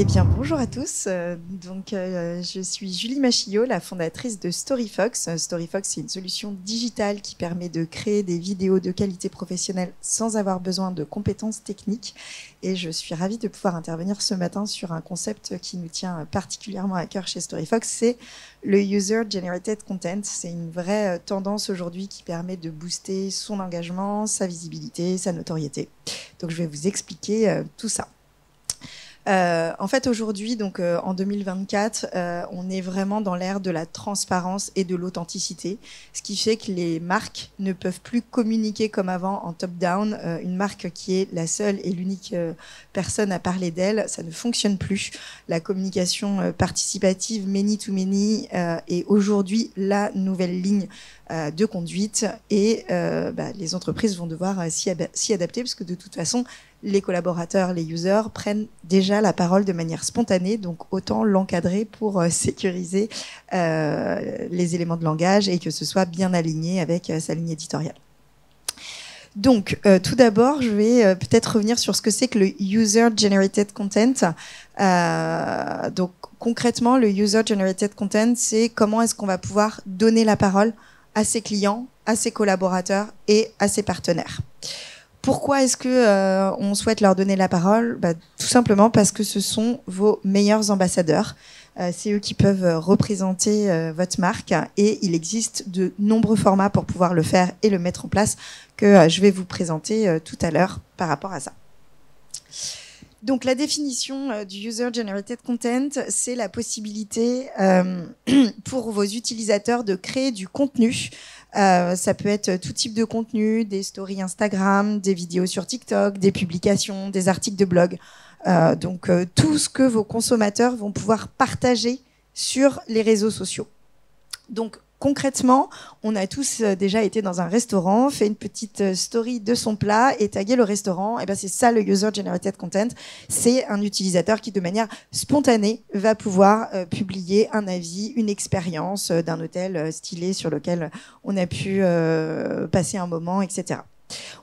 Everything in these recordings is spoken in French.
bien, bonjour à tous. Je suis Julie Machillot, la fondatrice de StoryFox. StoryFox, c'est une solution digitale qui permet de créer des vidéos de qualité professionnelle sans avoir besoin de compétences techniques. Et je suis ravie de pouvoir intervenir ce matin sur un concept qui nous tient particulièrement à cœur chez StoryFox, c'est le User Generated Content. C'est une vraie tendance aujourd'hui qui permet de booster son engagement, sa visibilité, sa notoriété. Donc je vais vous expliquer tout ça. En fait, aujourd'hui, donc en 2024, on est vraiment dans l'ère de la transparence et de l'authenticité, ce qui fait que les marques ne peuvent plus communiquer comme avant en top-down. Une marque qui est la seule et l'unique personne à parler d'elle, ça ne fonctionne plus. La communication participative many-to-many est aujourd'hui la nouvelle ligne de conduite et les entreprises vont devoir s'y adapter parce que de toute façon, les collaborateurs, les users prennent déjà la parole de manière spontanée, donc autant l'encadrer pour sécuriser les éléments de langage et que ce soit bien aligné avec sa ligne éditoriale. Donc, tout d'abord, je vais peut-être revenir sur ce que c'est que le User Generated Content. Donc, concrètement, le User Generated Content, c'est comment est-ce qu'on va pouvoir donner la parole à ses clients, à ses collaborateurs et à ses partenaires. Pourquoi est-ce que on souhaite leur donner la parole ? Tout simplement parce que ce sont vos meilleurs ambassadeurs. C'est eux qui peuvent représenter votre marque et il existe de nombreux formats pour pouvoir le faire et le mettre en place que je vais vous présenter tout à l'heure par rapport à ça. Donc la définition du User Generated Content, c'est la possibilité pour vos utilisateurs de créer du contenu. Ça peut être tout type de contenu, des stories Instagram, des vidéos sur TikTok, des publications, des articles de blog. Tout ce que vos consommateurs vont pouvoir partager sur les réseaux sociaux. Donc concrètement, on a tous déjà été dans un restaurant, fait une petite story de son plat et tagué le restaurant. Et ben c'est ça le User Generated Content. C'est un utilisateur qui de manière spontanée va pouvoir publier un avis, une expérience d'un hôtel stylé sur lequel on a pu passer un moment, etc.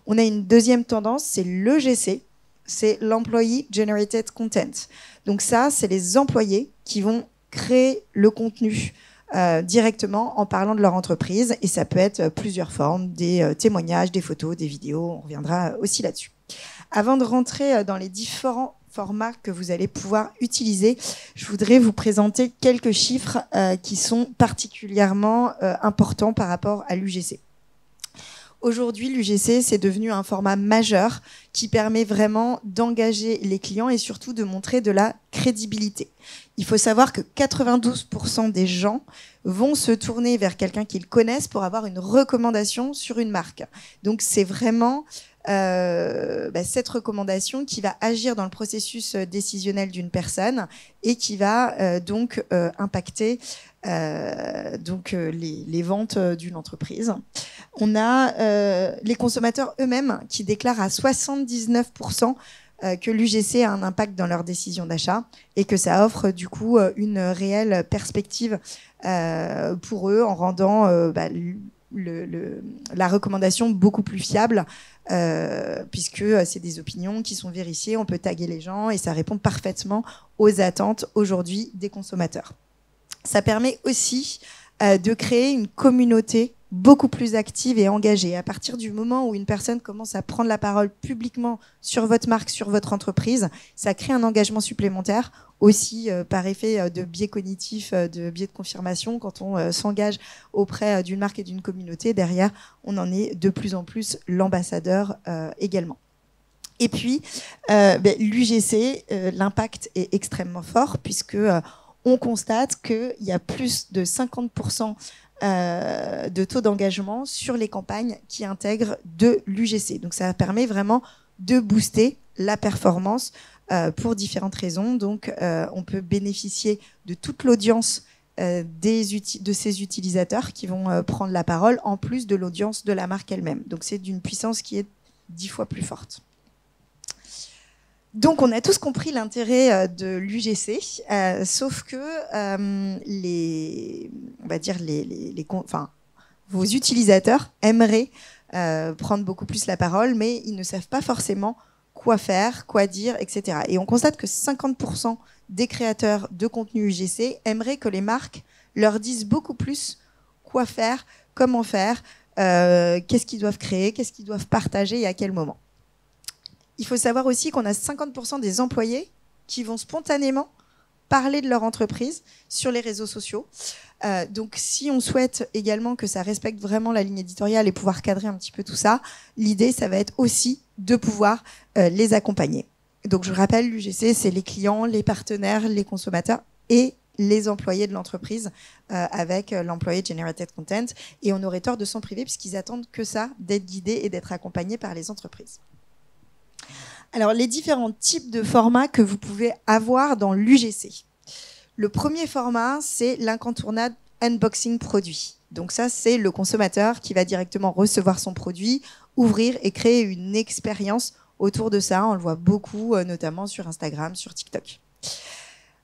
On a une deuxième tendance, c'est l'EGC, c'est l'Employee Generated Content. Donc ça, c'est les employés qui vont créer le contenu directement en parlant de leur entreprise et ça peut être plusieurs formes, des témoignages, des photos, des vidéos, on reviendra aussi là-dessus. Avant de rentrer dans les différents formats que vous allez pouvoir utiliser, je voudrais vous présenter quelques chiffres qui sont particulièrement importants par rapport à l'UGC. Aujourd'hui, l'UGC, c'est devenu un format majeur qui permet vraiment d'engager les clients et surtout de montrer de la crédibilité. Il faut savoir que 92% des gens vont se tourner vers quelqu'un qu'ils connaissent pour avoir une recommandation sur une marque. Donc, c'est vraiment cette recommandation qui va agir dans le processus décisionnel d'une personne et qui va impacter les ventes d'une entreprise. On a les consommateurs eux-mêmes qui déclarent à 79% que l'UGC a un impact dans leur décision d'achat et que ça offre du coup une réelle perspective pour eux en rendant la recommandation beaucoup plus fiable puisque c'est des opinions qui sont vérifiées, on peut taguer les gens et ça répond parfaitement aux attentes aujourd'hui des consommateurs. Ça permet aussi de créer une communauté beaucoup plus active et engagée. À partir du moment où une personne commence à prendre la parole publiquement sur votre marque, sur votre entreprise, ça crée un engagement supplémentaire, aussi par effet de biais cognitif, de biais de confirmation. Quand on s'engage auprès d'une marque et d'une communauté, derrière, on en est de plus en plus l'ambassadeur également. Et puis, l'UGC, l'impact est extrêmement fort puisque on constate qu'il y a plus de 50% de taux d'engagement sur les campagnes qui intègrent de l'UGC. Donc ça permet vraiment de booster la performance pour différentes raisons. Donc on peut bénéficier de toute l'audience de ces utilisateurs qui vont prendre la parole en plus de l'audience de la marque elle-même. Donc c'est d'une puissance qui est 10 fois plus forte. Donc, on a tous compris l'intérêt de l'UGC, sauf que vos utilisateurs aimeraient prendre beaucoup plus la parole, mais ils ne savent pas forcément quoi faire, quoi dire, etc. Et on constate que 50% des créateurs de contenu UGC aimeraient que les marques leur disent beaucoup plus quoi faire, comment faire, qu'est-ce qu'ils doivent créer, qu'est-ce qu'ils doivent partager et à quel moment. Il faut savoir aussi qu'on a 50% des employés qui vont spontanément parler de leur entreprise sur les réseaux sociaux. Donc, si on souhaite également que ça respecte vraiment la ligne éditoriale et pouvoir cadrer un petit peu tout ça, l'idée, ça va être aussi de pouvoir les accompagner. Donc, je rappelle, l'UGC, c'est les clients, les partenaires, les consommateurs et les employés de l'entreprise avec l'employé Generated Content. Et on aurait tort de s'en priver puisqu'ils attendent que ça, d'être guidés et d'être accompagnés par les entreprises. Alors, les différents types de formats que vous pouvez avoir dans l'UGC. Le premier format, c'est l'incontournable unboxing produit. Donc ça, c'est le consommateur qui va directement recevoir son produit, ouvrir et créer une expérience autour de ça. On le voit beaucoup, notamment sur Instagram, sur TikTok.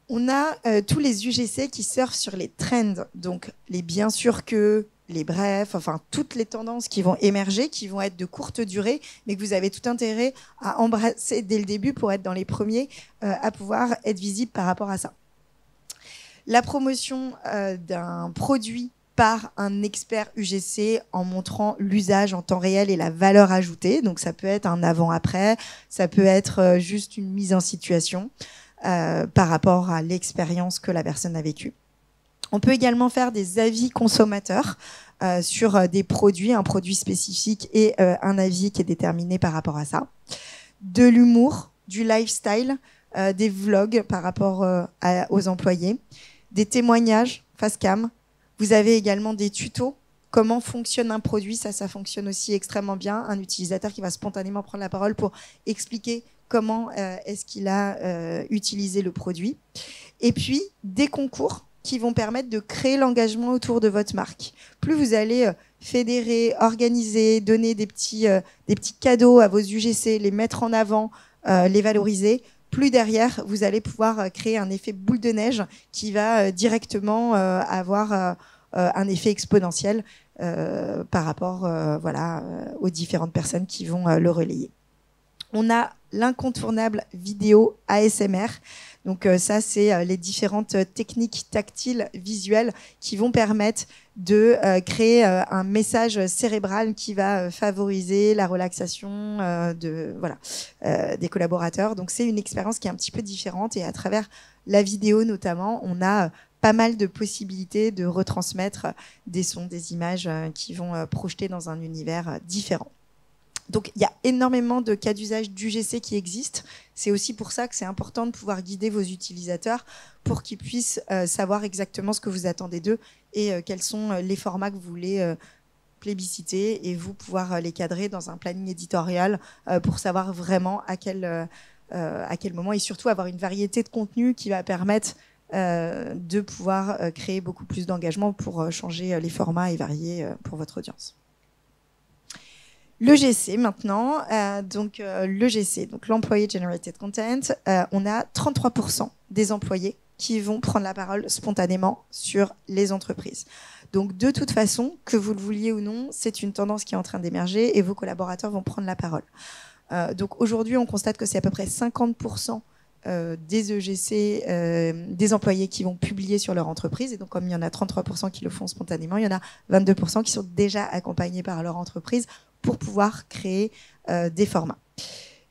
On a tous les UGC qui surfent sur les trends, donc les bien sûr que, les brefs, enfin toutes les tendances qui vont émerger, qui vont être de courte durée, mais que vous avez tout intérêt à embrasser dès le début pour être dans les premiers à pouvoir être visible par rapport à ça. La promotion d'un produit par un expert UGC en montrant l'usage en temps réel et la valeur ajoutée. Donc ça peut être un avant-après, ça peut être juste une mise en situation par rapport à l'expérience que la personne a vécue. On peut également faire des avis consommateurs sur des produits, un produit spécifique et un avis qui est déterminé par rapport à ça. De l'humour, du lifestyle, des vlogs par rapport aux employés, des témoignages face cam. Vous avez également des tutos. Comment fonctionne un produit, ça fonctionne aussi extrêmement bien. Un utilisateur qui va spontanément prendre la parole pour expliquer comment est-ce qu'il a utilisé le produit. Et puis, des concours qui vont permettre de créer l'engagement autour de votre marque. Plus vous allez fédérer, organiser, donner des petits cadeaux à vos UGC, les mettre en avant, les valoriser, plus derrière, vous allez pouvoir créer un effet boule de neige qui va directement avoir un effet exponentiel par rapport aux différentes personnes qui vont le relayer. On a l'incontournable vidéo ASMR. Donc ça, c'est les différentes techniques tactiles, visuelles qui vont permettre de créer un message cérébral qui va favoriser la relaxation des collaborateurs. Donc c'est une expérience qui est un petit peu différente et à travers la vidéo notamment, on a pas mal de possibilités de retransmettre des sons, des images qui vont projeter dans un univers différent. Donc, il y a énormément de cas d'usage d'UGC qui existent. C'est aussi pour ça que c'est important de pouvoir guider vos utilisateurs pour qu'ils puissent savoir exactement ce que vous attendez d'eux et quels sont les formats que vous voulez plébisciter et vous pouvoir les cadrer dans un planning éditorial pour savoir vraiment à quel moment et surtout avoir une variété de contenus qui va permettre de pouvoir créer beaucoup plus d'engagement pour changer les formats et varier pour votre audience. L'EGC maintenant, l'EGC, donc l'Employee Generated Content, on a 33% des employés qui vont prendre la parole spontanément sur les entreprises. Donc de toute façon, que vous le vouliez ou non, c'est une tendance qui est en train d'émerger et vos collaborateurs vont prendre la parole. Donc aujourd'hui, on constate que c'est à peu près 50% des EGC, des employés qui vont publier sur leur entreprise. Et donc, comme il y en a 33% qui le font spontanément, il y en a 22% qui sont déjà accompagnés par leur entreprise pour pouvoir créer des formats.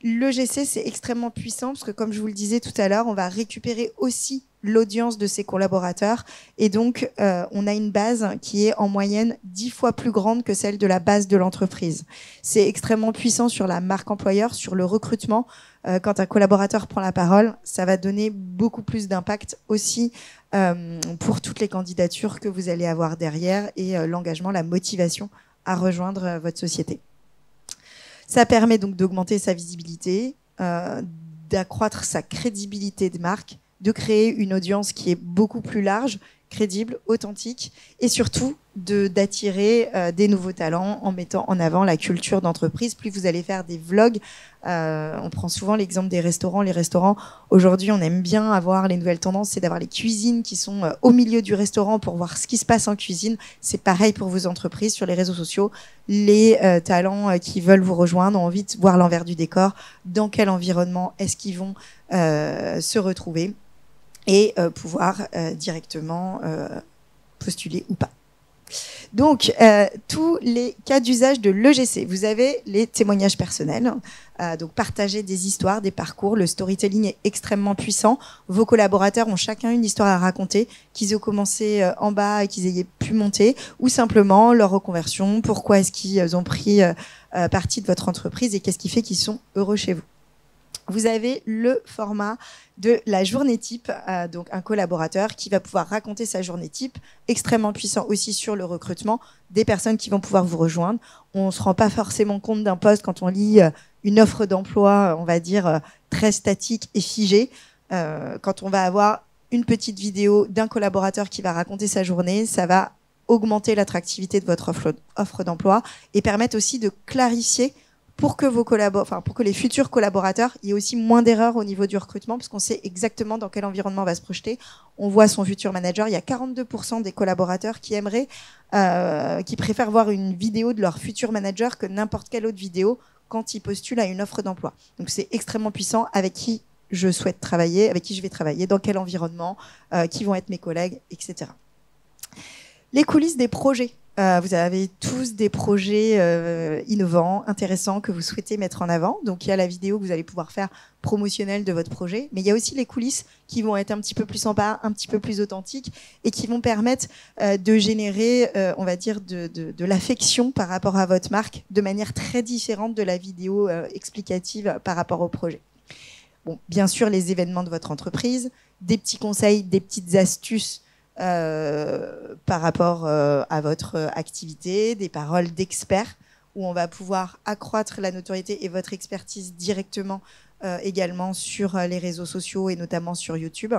L'EGC, c'est extrêmement puissant parce que, comme je vous le disais tout à l'heure, on va récupérer aussi l'audience de ses collaborateurs. Et donc, on a une base qui est en moyenne 10 fois plus grande que celle de la base de l'entreprise. C'est extrêmement puissant sur la marque employeur, sur le recrutement. Quand un collaborateur prend la parole, ça va donner beaucoup plus d'impact aussi pour toutes les candidatures que vous allez avoir derrière et l'engagement, la motivation à rejoindre votre société. Ça permet donc d'augmenter sa visibilité, d'accroître sa crédibilité de marque, de créer une audience qui est beaucoup plus large crédible, authentique et surtout d'attirer des nouveaux talents en mettant en avant la culture d'entreprise. Plus vous allez faire des vlogs, on prend souvent l'exemple des restaurants. Les restaurants, aujourd'hui, on aime bien avoir les nouvelles tendances, c'est d'avoir les cuisines qui sont au milieu du restaurant pour voir ce qui se passe en cuisine. C'est pareil pour vos entreprises sur les réseaux sociaux. Les talents qui veulent vous rejoindre ont envie de voir l'envers du décor. Dans quel environnement est-ce qu'ils vont se retrouver et pouvoir directement postuler ou pas. Donc, tous les cas d'usage de l'EGC. Vous avez les témoignages personnels, donc partager des histoires, des parcours. Le storytelling est extrêmement puissant. Vos collaborateurs ont chacun une histoire à raconter, qu'ils aient commencé en bas et qu'ils aient pu monter, ou simplement leur reconversion, pourquoi est-ce qu'ils ont pris partie de votre entreprise et qu'est-ce qui fait qu'ils sont heureux chez vous. Vous avez le format de la journée type, donc un collaborateur qui va pouvoir raconter sa journée type, extrêmement puissant aussi sur le recrutement, des personnes qui vont pouvoir vous rejoindre. On ne se rend pas forcément compte d'un poste quand on lit une offre d'emploi, on va dire, très statique et figée. Quand on va avoir une petite vidéo d'un collaborateur qui va raconter sa journée, ça va augmenter l'attractivité de votre offre d'emploi et permettre aussi de clarifier pour que pour que les futurs collaborateurs, il y ait aussi moins d'erreurs au niveau du recrutement, parce qu'on sait exactement dans quel environnement on va se projeter. On voit son futur manager. Il y a 42% des collaborateurs qui aimeraient, qui préfèrent voir une vidéo de leur futur manager que n'importe quelle autre vidéo quand ils postulent à une offre d'emploi. Donc c'est extrêmement puissant. Avec qui je souhaite travailler, avec qui je vais travailler, dans quel environnement, qui vont être mes collègues, etc. Les coulisses des projets. Vous avez tous des projets innovants, intéressants que vous souhaitez mettre en avant. Donc, il y a la vidéo que vous allez pouvoir faire promotionnelle de votre projet, mais il y a aussi les coulisses qui vont être un petit peu plus sympas, un petit peu plus authentiques et qui vont permettre de générer, on va dire, de l'affection par rapport à votre marque de manière très différente de la vidéo explicative par rapport au projet. Bon, bien sûr, les événements de votre entreprise, des petits conseils, des petites astuces par rapport à votre activité, des paroles d'experts où on va pouvoir accroître la notoriété et votre expertise directement également sur les réseaux sociaux et notamment sur YouTube.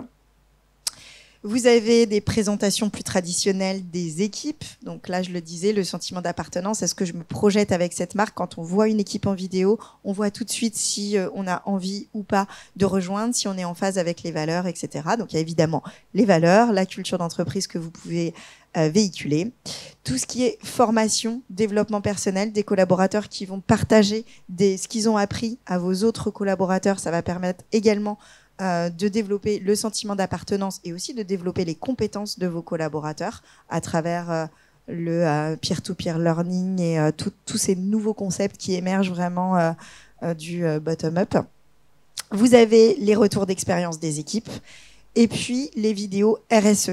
Vous avez des présentations plus traditionnelles des équipes. Donc là, je le disais, le sentiment d'appartenance. Est-ce que je me projette avec cette marque? Quand on voit une équipe en vidéo, on voit tout de suite si on a envie ou pas de rejoindre, si on est en phase avec les valeurs, etc. Donc il y a évidemment les valeurs, la culture d'entreprise que vous pouvez véhiculer. Tout ce qui est formation, développement personnel, des collaborateurs qui vont partager ce qu'ils ont appris à vos autres collaborateurs. Ça va permettre également de développer le sentiment d'appartenance et aussi de développer les compétences de vos collaborateurs à travers le peer-to-peer learning et tous ces nouveaux concepts qui émergent vraiment du bottom-up. Vous avez les retours d'expérience des équipes et puis les vidéos RSE.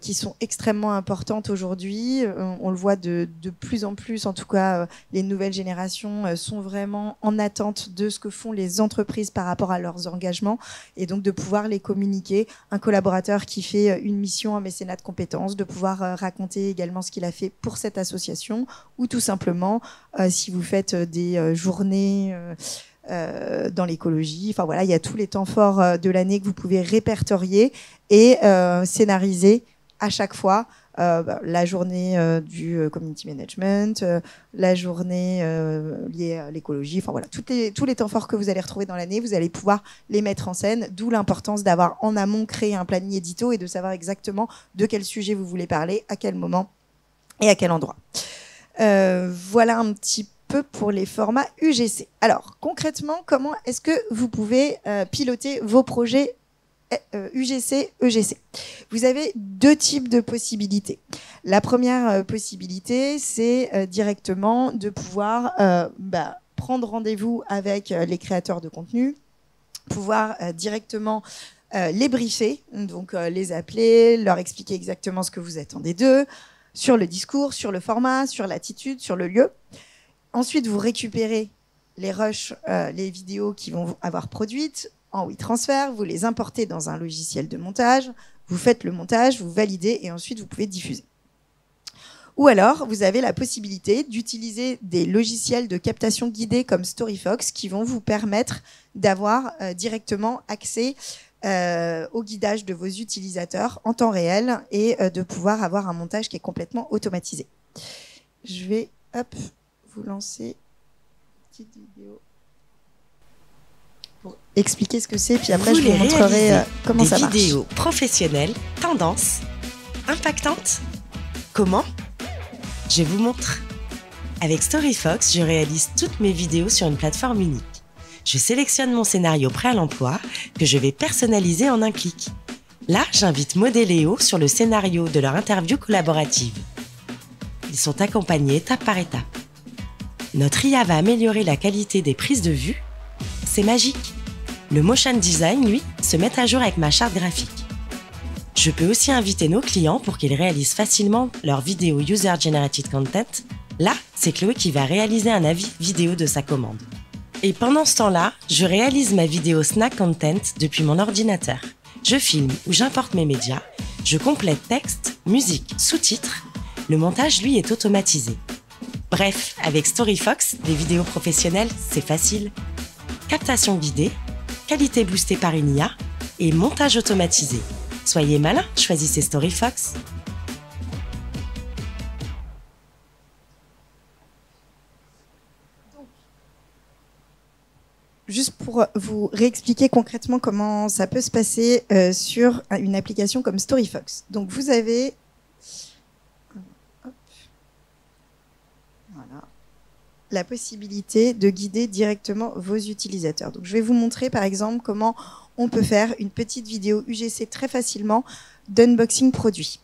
Qui sont extrêmement importantes aujourd'hui. On le voit de plus en plus, en tout cas, les nouvelles générations sont vraiment en attente de ce que font les entreprises par rapport à leurs engagements et donc de pouvoir les communiquer. Un collaborateur qui fait une mission en mécénat de compétences, de pouvoir raconter également ce qu'il a fait pour cette association ou tout simplement, si vous faites des journées dans l'écologie. Enfin voilà, il y a tous les temps forts de l'année que vous pouvez répertorier et scénariser à chaque fois la journée du community management, la journée liée à l'écologie. Enfin voilà, tous les temps forts que vous allez retrouver dans l'année, vous allez pouvoir les mettre en scène. D'où l'importance d'avoir en amont créé un planning édito et de savoir exactement de quel sujet vous voulez parler, à quel moment et à quel endroit. Voilà un petit peu pour les formats UGC. Alors, concrètement, comment est-ce que vous pouvez piloter vos projets UGC, EGC? Vous avez deux types de possibilités. La première possibilité, c'est directement de pouvoir prendre rendez-vous avec les créateurs de contenu, pouvoir directement les briefer, donc les appeler, leur expliquer exactement ce que vous attendez d'eux, sur le discours, sur le format, sur l'attitude, sur le lieu. Ensuite, vous récupérez les rushs, les vidéos qui vont avoir produites en WeTransfer, vous les importez dans un logiciel de montage, vous faites le montage, vous validez et ensuite vous pouvez diffuser. Ou alors, vous avez la possibilité d'utiliser des logiciels de captation guidée comme StoryFox qui vont vous permettre d'avoir directement accès au guidage de vos utilisateurs en temps réel et de pouvoir avoir un montage qui est complètement automatisé. Je vais vous lancer une petite vidéo pour expliquer ce que c'est, puis après je vous montrerai comment ça marche. Des vidéos professionnelles, tendances, impactantes. Comment? Je vous montre. Avec StoryFox, je réalise toutes mes vidéos sur une plateforme unique. Je sélectionne mon scénario prêt à l'emploi que je vais personnaliser en un clic. Là, j'invite Maud et Léo sur le scénario de leur interview collaborative. Ils sont accompagnés étape par étape. Notre IA va améliorer la qualité des prises de vue. C'est magique. Le motion design, lui, se met à jour avec ma charte graphique. Je peux aussi inviter nos clients pour qu'ils réalisent facilement leur vidéo User Generated Content. Là, c'est Chloé qui va réaliser un avis vidéo de sa commande. Et pendant ce temps-là, je réalise ma vidéo Snack Content depuis mon ordinateur. Je filme ou j'importe mes médias, je complète texte, musique, sous-titres. Le montage, lui, est automatisé. Bref, avec StoryFox, les vidéos professionnelles, c'est facile. Captation guidée, qualité boostée par une IA et montage automatisé. Soyez malins, choisissez StoryFox. Juste pour vous réexpliquer concrètement comment ça peut se passer sur une application comme StoryFox. Donc vous avez voilà, la possibilité de guider directement vos utilisateurs. Donc je vais vous montrer par exemple comment on peut faire une petite vidéo UGC très facilement d'unboxing produit.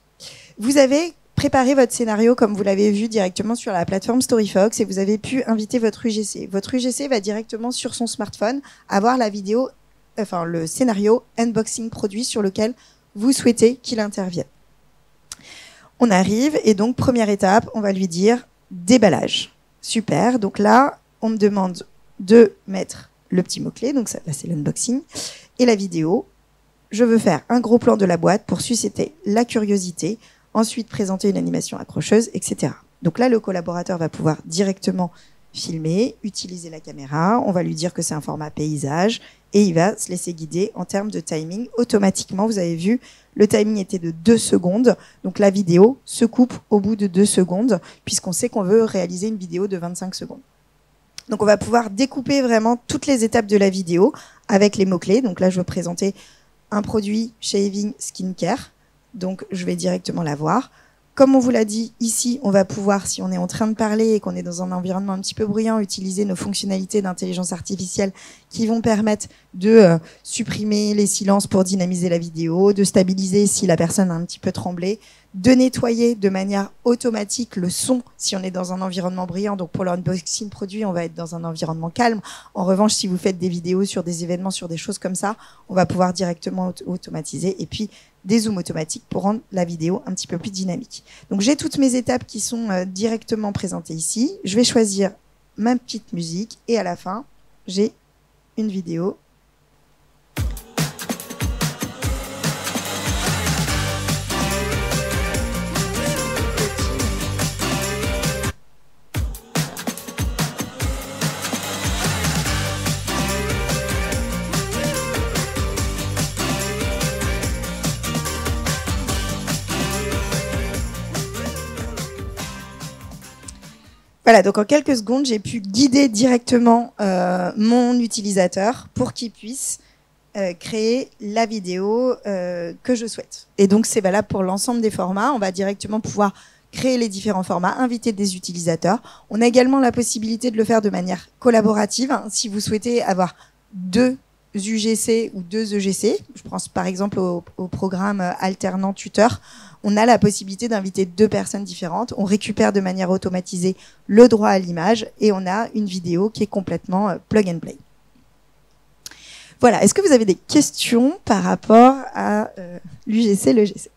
Vous avez préparé votre scénario comme vous l'avez vu directement sur la plateforme StoryFox et vous avez pu inviter votre UGC. Votre UGC va directement sur son smartphone avoir la vidéo, enfin le scénario unboxing produit sur lequel vous souhaitez qu'il intervienne. On arrive et donc première étape, on va lui dire déballage. Super, donc là on me demande de mettre le petit mot-clé, donc ça, là c'est l'unboxing, et la vidéo. Je veux faire un gros plan de la boîte pour susciter la curiosité, ensuite présenter une animation accrocheuse, etc. Donc là, le collaborateur va pouvoir directement filmer, utiliser la caméra, on va lui dire que c'est un format paysage, et il va se laisser guider en termes de timing. Automatiquement, vous avez vu, le timing était de 2 secondes, donc la vidéo se coupe au bout de 2 secondes, puisqu'on sait qu'on veut réaliser une vidéo de 25 secondes. Donc on va pouvoir découper vraiment toutes les étapes de la vidéo avec les mots-clés. Donc là, je veux présenter un produit Shaving Skincare. Donc, je vais directement la voir. Comme on vous l'a dit, ici, on va pouvoir, si on est en train de parler et qu'on est dans un environnement un petit peu bruyant, utiliser nos fonctionnalités d'intelligence artificielle qui vont permettre de supprimer les silences pour dynamiser la vidéo, de stabiliser si la personne a un petit peu tremblé, de nettoyer de manière automatique le son si on est dans un environnement brillant. Donc, pour l'unboxing produit, on va être dans un environnement calme. En revanche, si vous faites des vidéos sur des événements, sur des choses comme ça, on va pouvoir directement automatiser. Et puis, des zooms automatiques pour rendre la vidéo un petit peu plus dynamique. Donc j'ai toutes mes étapes qui sont directement présentées ici. Je vais choisir ma petite musique et à la fin, j'ai une vidéo. Voilà, donc en quelques secondes, j'ai pu guider directement mon utilisateur pour qu'il puisse créer la vidéo que je souhaite. Et donc, c'est valable pour l'ensemble des formats. On va directement pouvoir créer les différents formats, inviter des utilisateurs. On a également la possibilité de le faire de manière collaborative. Si vous souhaitez avoir 2 UGC ou 2 EGC, je pense par exemple au programme alternant tuteur, on a la possibilité d'inviter 2 personnes différentes. On récupère de manière automatisée le droit à l'image et on a une vidéo qui est complètement plug and play. Voilà, est-ce que vous avez des questions par rapport à l'UGC, l'EGC ?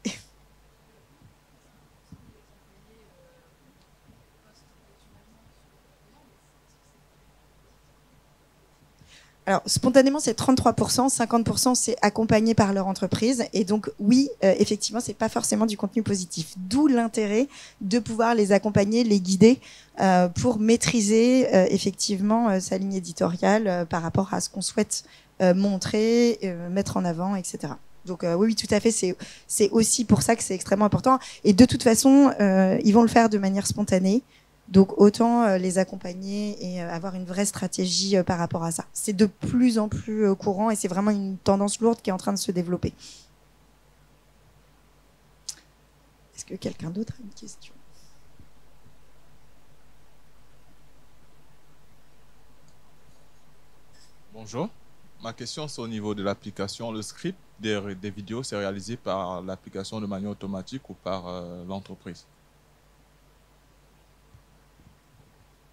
Alors, spontanément, c'est 33%, 50% c'est accompagné par leur entreprise. Et donc, oui, effectivement, c'est pas forcément du contenu positif. D'où l'intérêt de pouvoir les accompagner, les guider pour maîtriser effectivement sa ligne éditoriale par rapport à ce qu'on souhaite montrer, mettre en avant, etc. Donc oui, tout à fait, c'est aussi pour ça que c'est extrêmement important. Et de toute façon, ils vont le faire de manière spontanée. Donc autant les accompagner et avoir une vraie stratégie par rapport à ça. C'est de plus en plus courant et c'est vraiment une tendance lourde qui est en train de se développer. Est-ce que quelqu'un d'autre a une question? Bonjour. Ma question, c'est au niveau de l'application. Le script des vidéos, c'est réalisé par l'application de manière automatique ou par l'entreprise?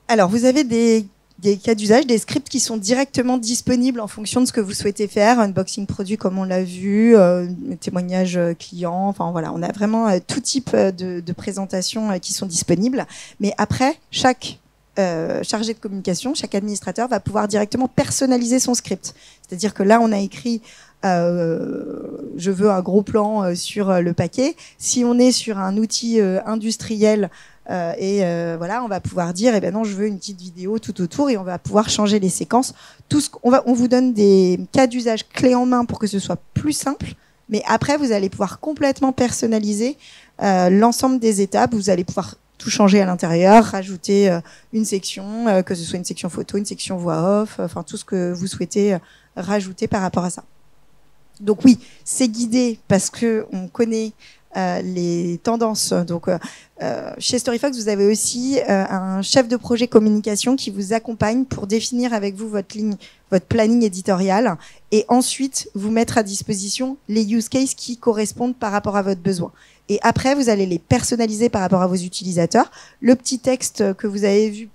Alors, vous avez des cas d'usage, des scripts qui sont directement disponibles en fonction de ce que vous souhaitez faire, unboxing produit comme on l'a vu, témoignage client, enfin voilà, on a vraiment tout type de présentations qui sont disponibles. Mais après, chaque chargé de communication, chaque administrateur va pouvoir directement personnaliser son script. C'est-à-dire que là, on a écrit je veux un gros plan sur le paquet. Si on est sur un outil industriel, voilà, on va pouvoir dire, eh ben non, je veux une petite vidéo tout autour, et on va pouvoir changer les séquences. On vous donne des cas d'usage clés en main pour que ce soit plus simple, mais après, vous allez pouvoir complètement personnaliser l'ensemble des étapes. Vous allez pouvoir tout changer à l'intérieur, rajouter une section, que ce soit une section photo, une section voix off, enfin tout ce que vous souhaitez rajouter par rapport à ça. Donc oui, c'est guidé parce que on connaît les tendances. Donc, chez StoryFox, vous avez aussi un chef de projet communication qui vous accompagne pour définir avec vous votre planning éditorial et ensuite vous mettre à disposition les use cases qui correspondent par rapport à votre besoin. Et après, vous allez les personnaliser par rapport à vos utilisateurs. Le petit texte que vous avez vu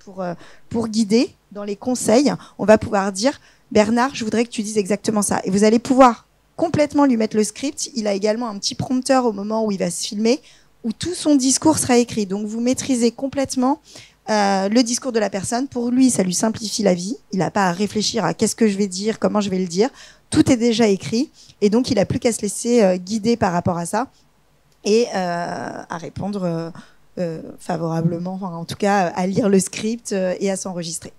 pour guider dans les conseils, on va pouvoir dire « Bernard, je voudrais que tu dises exactement ça ». Et vous allez pouvoir complètement lui mettre le script. Il a également un petit prompteur au moment où il va se filmer, où tout son discours sera écrit. Donc vous maîtrisez complètement le discours de la personne. Pour lui, ça lui simplifie la vie. Il n'a pas à réfléchir à qu'est-ce que je vais dire, comment je vais le dire. Tout est déjà écrit. Et donc il n'a plus qu'à se laisser guider par rapport à ça et à répondre favorablement, enfin, en tout cas à lire le script et à s'enregistrer.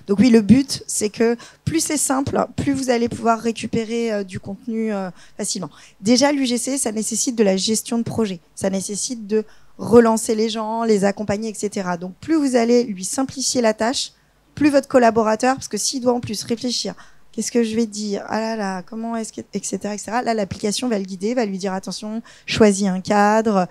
Donc oui, le but, c'est que plus c'est simple, plus vous allez pouvoir récupérer du contenu facilement. Déjà, l'UGC, ça nécessite de la gestion de projet. Ça nécessite de relancer les gens, les accompagner, etc. Donc plus vous allez lui simplifier la tâche, plus votre collaborateur, parce que s'il doit en plus réfléchir, qu'est-ce que je vais dire, ah là là, comment est-ce que, etc., etc. Là, l'application va le guider, va lui dire attention, choisis un cadre.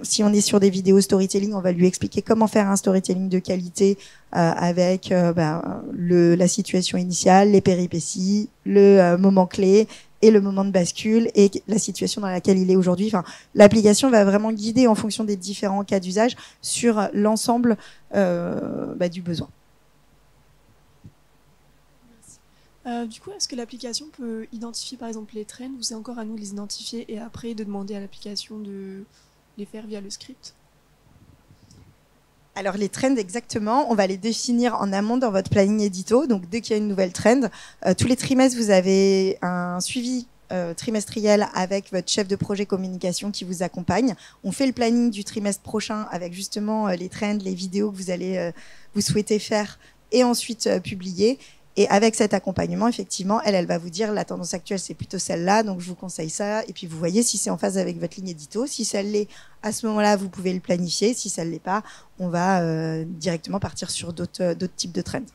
Si on est sur des vidéos storytelling, on va lui expliquer comment faire un storytelling de qualité avec la situation initiale, les péripéties, le moment clé et le moment de bascule et la situation dans laquelle il est aujourd'hui. Enfin, l'application va vraiment guider en fonction des différents cas d'usage sur l'ensemble du besoin. Du coup, est-ce que l'application peut identifier par exemple les trends ou c'est encore à nous de les identifier et après de demander à l'application de les faire via le script? Alors les trends, exactement, on va les définir en amont dans votre planning édito. Donc dès qu'il y a une nouvelle trend, tous les trimestres, vous avez un suivi trimestriel avec votre chef de projet communication qui vous accompagne. On fait le planning du trimestre prochain avec justement les trends, les vidéos que vous souhaitez faire et ensuite publier. Et avec cet accompagnement, effectivement, elle va vous dire la tendance actuelle, c'est plutôt celle-là, donc je vous conseille ça. Et puis vous voyez si c'est en phase avec votre ligne édito. Si ça l'est, à ce moment-là, vous pouvez le planifier. Si ça ne l'est pas, on va directement partir sur d'autres types de trends.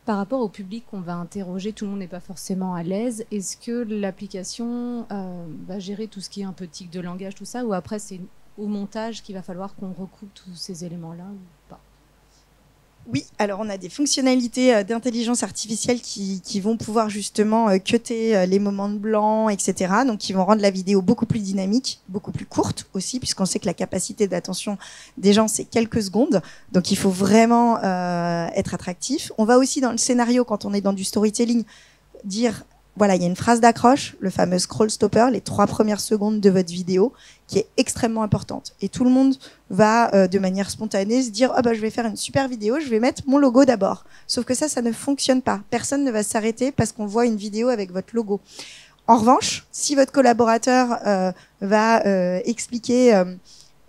Par rapport au public qu'on va interroger, tout le monde n'est pas forcément à l'aise. Est-ce que l'application va gérer tout ce qui est un peu tic de langage, tout ça, ou après c'est au montage qu'il va falloir qu'on recoupe tous ces éléments-là ou pas? Oui, alors on a des fonctionnalités d'intelligence artificielle qui vont pouvoir justement cutter les moments de blanc, etc. Donc qui vont rendre la vidéo beaucoup plus dynamique, beaucoup plus courte aussi, puisqu'on sait que la capacité d'attention des gens, c'est quelques secondes. Donc il faut vraiment être attractif. On va aussi dans le scénario, quand on est dans du storytelling, dire voilà, il y a une phrase d'accroche, le fameux scroll stopper, les 3 premières secondes de votre vidéo, qui est extrêmement importante. Et tout le monde va, de manière spontanée, se dire « Ah bah, je vais faire une super vidéo, je vais mettre mon logo d'abord ». Sauf que ça ne fonctionne pas. Personne ne va s'arrêter parce qu'on voit une vidéo avec votre logo. En revanche, si votre collaborateur va expliquer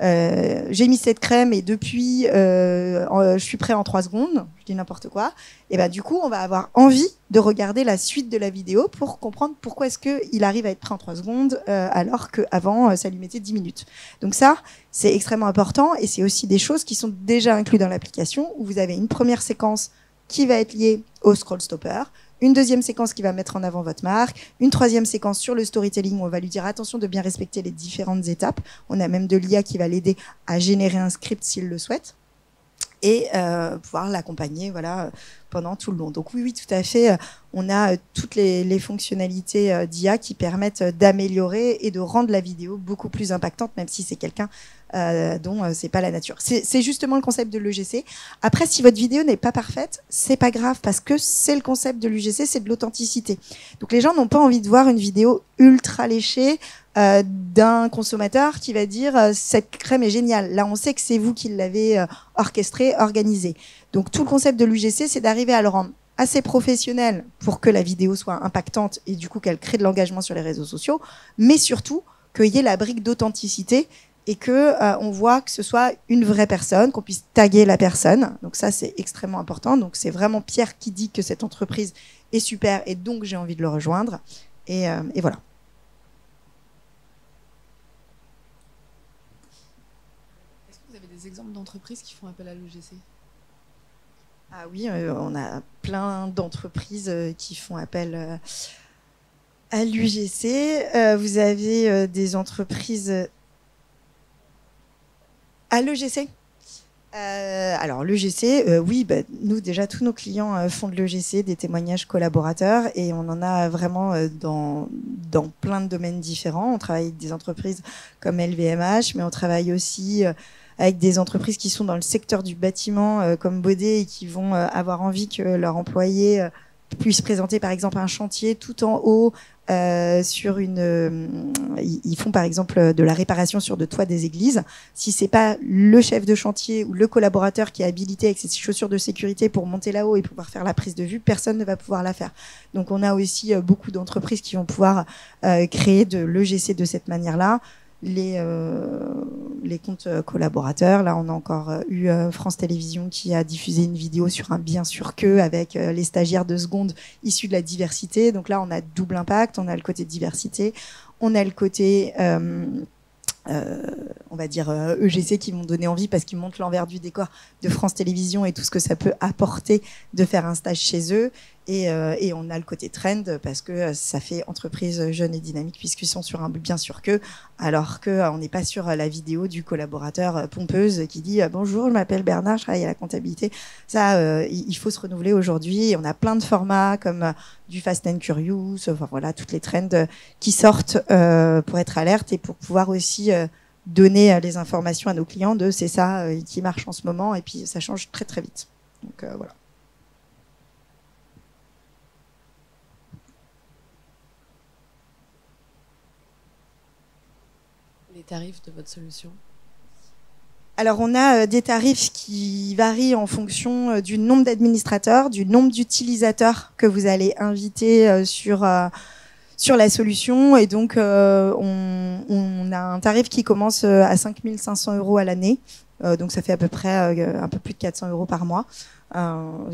j'ai mis cette crème et depuis je suis prêt en 3 secondes, je dis n'importe quoi, et ben du coup on va avoir envie de regarder la suite de la vidéo pour comprendre pourquoi est-ce qu'il arrive à être prêt en 3 secondes alors qu'avant ça lui mettait 10 minutes. Donc ça, c'est extrêmement important et c'est aussi des choses qui sont déjà incluses dans l'application où vous avez une première séquence qui va être liée au scroll stopper, une deuxième séquence qui va mettre en avant votre marque, une troisième séquence sur le storytelling où on va lui dire attention de bien respecter les différentes étapes. On a même de l'IA qui va l'aider à générer un script s'il le souhaite et pouvoir l'accompagner voilà, pendant tout le long. Donc oui, tout à fait, on a toutes les fonctionnalités d'IA qui permettent d'améliorer et de rendre la vidéo beaucoup plus impactante, même si c'est quelqu'un dont c'est pas la nature. C'est justement le concept de l'EGC. Après, si votre vidéo n'est pas parfaite, c'est pas grave parce que c'est le concept de l'UGC, c'est de l'authenticité. Donc les gens n'ont pas envie de voir une vidéo ultra léchée d'un consommateur qui va dire cette crème est géniale. Là, on sait que c'est vous qui l'avez orchestré, organisé. Donc tout le concept de l'UGC, c'est d'arriver à le rendre assez professionnel pour que la vidéo soit impactante et du coup qu'elle crée de l'engagement sur les réseaux sociaux, mais surtout qu'il y ait la brique d'authenticité et que on voit que ce soit une vraie personne, qu'on puisse taguer la personne. Donc ça, c'est extrêmement important. Donc c'est vraiment Pierre qui dit que cette entreprise est super et donc j'ai envie de le rejoindre. Et voilà. Est-ce que vous avez des exemples d'entreprises qui font appel à l'EGC ? Ah oui, on a plein d'entreprises qui font appel à l'UGC. Vous avez des entreprises à l'EGC. Alors l'EGC, oui, nous déjà tous nos clients font de l'EGC, des témoignages collaborateurs, et on en a vraiment dans plein de domaines différents. On travaille avec des entreprises comme LVMH, mais on travaille aussi avec des entreprises qui sont dans le secteur du bâtiment comme Baudet et qui vont avoir envie que leurs employés puissent présenter par exemple un chantier tout en haut sur ils font par exemple de la réparation sur de toits des églises. Si c'est pas le chef de chantier ou le collaborateur qui est habilité avec ses chaussures de sécurité pour monter là-haut et pouvoir faire la prise de vue, personne ne va pouvoir la faire. Donc on a aussi beaucoup d'entreprises qui vont pouvoir créer de l'EGC de cette manière-là. Les comptes collaborateurs, là on a encore eu France Télévisions qui a diffusé une vidéo sur un bien sûr que avec les stagiaires de seconde issus de la diversité. Donc là on a double impact, on a le côté diversité, on a le côté on va dire EGC qui m'ont donné envie parce qu'ils montrent l'envers du décor de France Télévisions et tout ce que ça peut apporter de faire un stage chez eux. Et on a le côté trend parce que ça fait entreprise jeune et dynamique puisqu'ils sont sur un bien sûr que, alors qu'on n'est pas sur la vidéo du collaborateur pompeuse qui dit bonjour, je m'appelle Bernard, je travaille à la comptabilité. Ça, il faut se renouveler aujourd'hui. On a plein de formats comme du Fast and Curious, enfin voilà, toutes les trends qui sortent pour être alerte et pour pouvoir aussi donner les informations à nos clients de c'est ça qui marche en ce moment et puis ça change très très vite. Donc voilà. Les tarifs de votre solution ? Alors, on a des tarifs qui varient en fonction du nombre d'administrateurs, du nombre d'utilisateurs que vous allez inviter sur la solution. Et donc, on a un tarif qui commence à 5 500 € à l'année. Donc, ça fait à peu près un peu plus de 400 € par mois.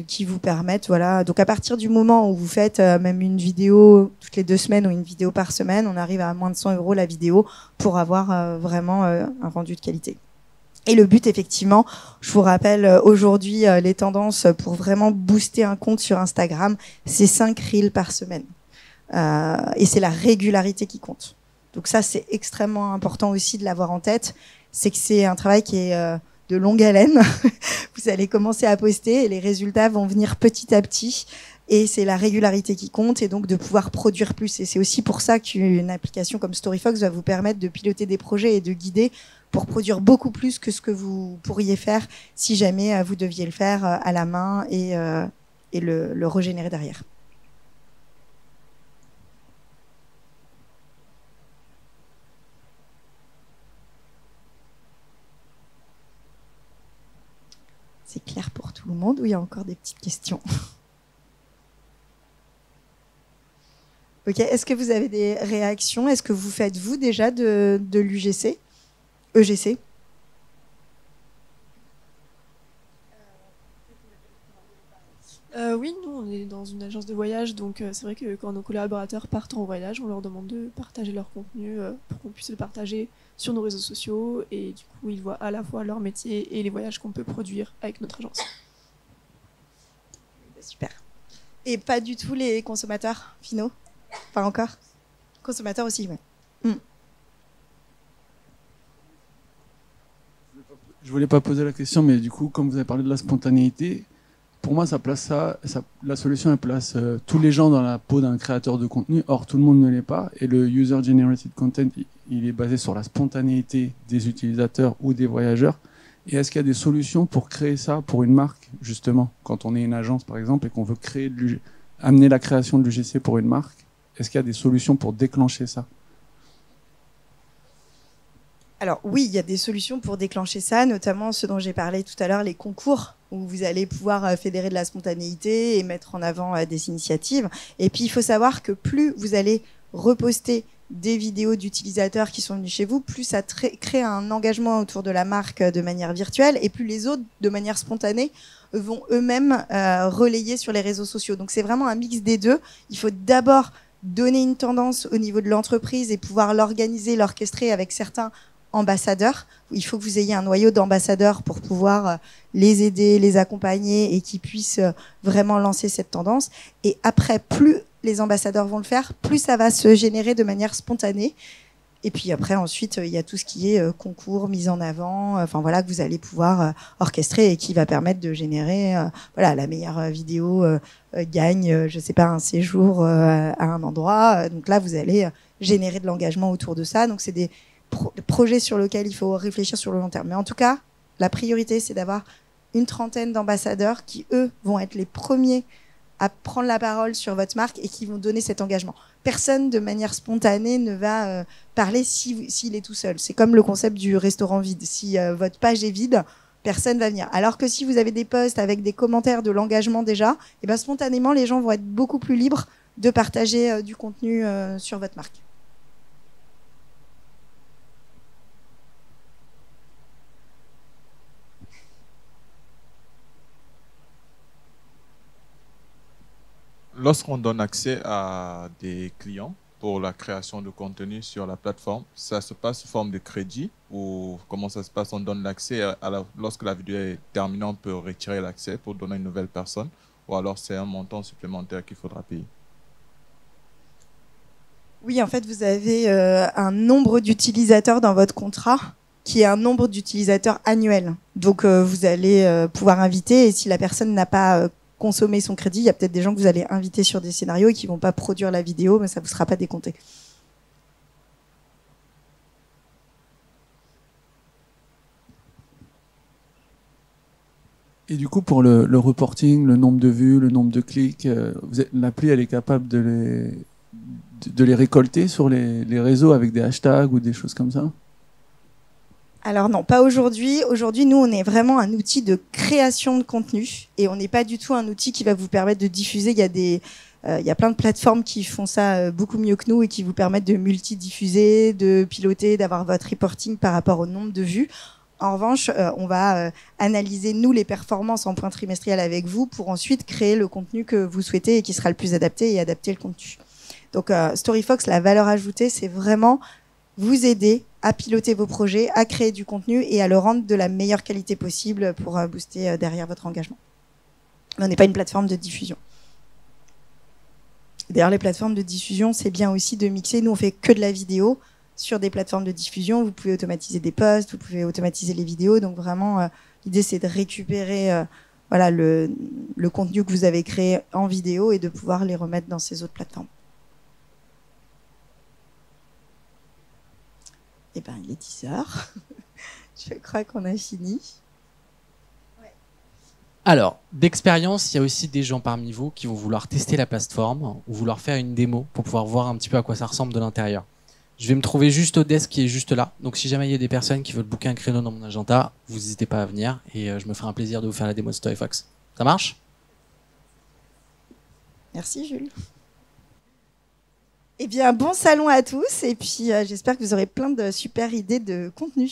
Qui vous permettent, voilà. Donc à partir du moment où vous faites même une vidéo toutes les 2 semaines ou une vidéo par semaine, on arrive à moins de 100 € la vidéo pour avoir vraiment un rendu de qualité. Et le but, effectivement, je vous rappelle aujourd'hui les tendances pour vraiment booster un compte sur Instagram, c'est 5 reels par semaine. Et c'est la régularité qui compte. Donc ça, c'est extrêmement important aussi de l'avoir en tête. C'est que c'est un travail qui est de longue haleine. Vous allez commencer à poster et les résultats vont venir petit à petit. Et c'est la régularité qui compte et donc de pouvoir produire plus. Et c'est aussi pour ça qu'une application comme StoryFox va vous permettre de piloter des projets et de guider pour produire beaucoup plus que ce que vous pourriez faire si jamais vous deviez le faire à la main et le régénérer derrière. C'est clair pour tout le monde ou il y a encore des petites questions? Ok, est-ce que vous avez des réactions? Est-ce que vous faites, vous, déjà de l'UGC? EGC? Oui, nous, on est dans une agence de voyage, donc c'est vrai que quand nos collaborateurs partent en voyage, on leur demande de partager leur contenu pour qu'on puisse le partager sur nos réseaux sociaux, et du coup, ils voient à la fois leur métier et les voyages qu'on peut produire avec notre agence. Super. Et pas du tout les consommateurs finaux? Pas encore? Consommateurs aussi, ouais. Je voulais pas poser la question, mais du coup, comme vous avez parlé de la spontanéité, pour moi, la solution, elle place tous les gens dans la peau d'un créateur de contenu. Or, tout le monde ne l'est pas. Et le user-generated content, il est basé sur la spontanéité des utilisateurs ou des voyageurs. Et est-ce qu'il y a des solutions pour créer ça pour une marque, justement, quand on est une agence, par exemple, et qu'on veut amener la création de l'UGC pour une marque? Est-ce qu'il y a des solutions pour déclencher ça? Alors oui, il y a des solutions pour déclencher ça, notamment ce dont j'ai parlé tout à l'heure, les concours, où vous allez pouvoir fédérer de la spontanéité et mettre en avant des initiatives. Et puis il faut savoir que plus vous allez reposter des vidéos d'utilisateurs qui sont venus chez vous, plus ça crée un engagement autour de la marque de manière virtuelle, et plus les autres, de manière spontanée, vont eux-mêmes relayer sur les réseaux sociaux. Donc c'est vraiment un mix des deux. Il faut d'abord donner une tendance au niveau de l'entreprise et pouvoir l'organiser, l'orchestrer avec certains ambassadeurs. Il faut que vous ayez un noyau d'ambassadeurs pour pouvoir les aider, les accompagner et qu'ils puissent vraiment lancer cette tendance. Et après, plus les ambassadeurs vont le faire, plus ça va se générer de manière spontanée. Et puis après, ensuite, il y a tout ce qui est concours, mise en avant, enfin voilà, que vous allez pouvoir orchestrer et qui va permettre de générer, voilà, la meilleure vidéo gagne, je sais pas, un séjour à un endroit. Donc là, vous allez générer de l'engagement autour de ça. Donc c'est des projets sur lesquels il faut réfléchir sur le long terme. Mais en tout cas, la priorité, c'est d'avoir une trentaine d'ambassadeurs qui, eux, vont être les premiers à prendre la parole sur votre marque et qui vont donner cet engagement. Personne, de manière spontanée, ne va parler s'il est tout seul. C'est comme le concept du restaurant vide. Si votre page est vide, personne va venir. Alors que si vous avez des posts avec des commentaires, de l'engagement déjà, et ben spontanément, les gens vont être beaucoup plus libres de partager du contenu sur votre marque. Lorsqu'on donne accès à des clients pour la création de contenu sur la plateforme, ça se passe sous forme de crédit ou comment ça se passe? On donne l'accès lorsque la vidéo est terminée, on peut retirer l'accès pour donner à une nouvelle personne, ou alors c'est un montant supplémentaire qu'il faudra payer? Oui, en fait, vous avez un nombre d'utilisateurs dans votre contrat qui est un nombre d'utilisateurs annuel. Donc, vous allez pouvoir inviter, et si la personne n'a pas consommer son crédit, il y a peut-être des gens que vous allez inviter sur des scénarios et qui vont pas produire la vidéo, mais ça vous sera pas décompté. Et du coup, pour le reporting, le nombre de vues, le nombre de clics, l'appli, elle est capable de les récolter sur les réseaux avec des hashtags ou des choses comme ça? Alors non, pas aujourd'hui. Aujourd'hui, nous, on est vraiment un outil de création de contenu et on n'est pas du tout un outil qui va vous permettre de diffuser. Il y a plein de plateformes qui font ça beaucoup mieux que nous et qui vous permettent de multidiffuser, de piloter, d'avoir votre reporting par rapport au nombre de vues. En revanche, on va analyser, nous, les performances en point trimestriel avec vous pour ensuite créer le contenu que vous souhaitez et qui sera le plus adapté et adapter le contenu. Donc, StoryFox, la valeur ajoutée, c'est vraiment vous aider à piloter vos projets, à créer du contenu et à le rendre de la meilleure qualité possible pour booster derrière votre engagement. Mais on n'est pas une plateforme de diffusion. D'ailleurs, les plateformes de diffusion, c'est bien aussi de mixer. Nous, on fait que de la vidéo. Sur des plateformes de diffusion, vous pouvez automatiser des posts, vous pouvez automatiser les vidéos. Donc vraiment, l'idée, c'est de récupérer voilà, le contenu que vous avez créé en vidéo et de pouvoir les remettre dans ces autres plateformes. Eh bien, il est 10h. Je crois qu'on a fini. Ouais. Alors, d'expérience, il y a aussi des gens parmi vous qui vont vouloir tester la plateforme ou vouloir faire une démo pour pouvoir voir un petit peu à quoi ça ressemble de l'intérieur. Je vais me trouver juste au desk qui est juste là. Donc si jamais il y a des personnes qui veulent booker un créneau dans mon agenda, vous n'hésitez pas à venir et je me ferai un plaisir de vous faire la démo de StoryFox. Ça marche ? Merci Jules. Eh bien, bon salon à tous et puis j'espère que vous aurez plein de super idées de contenu.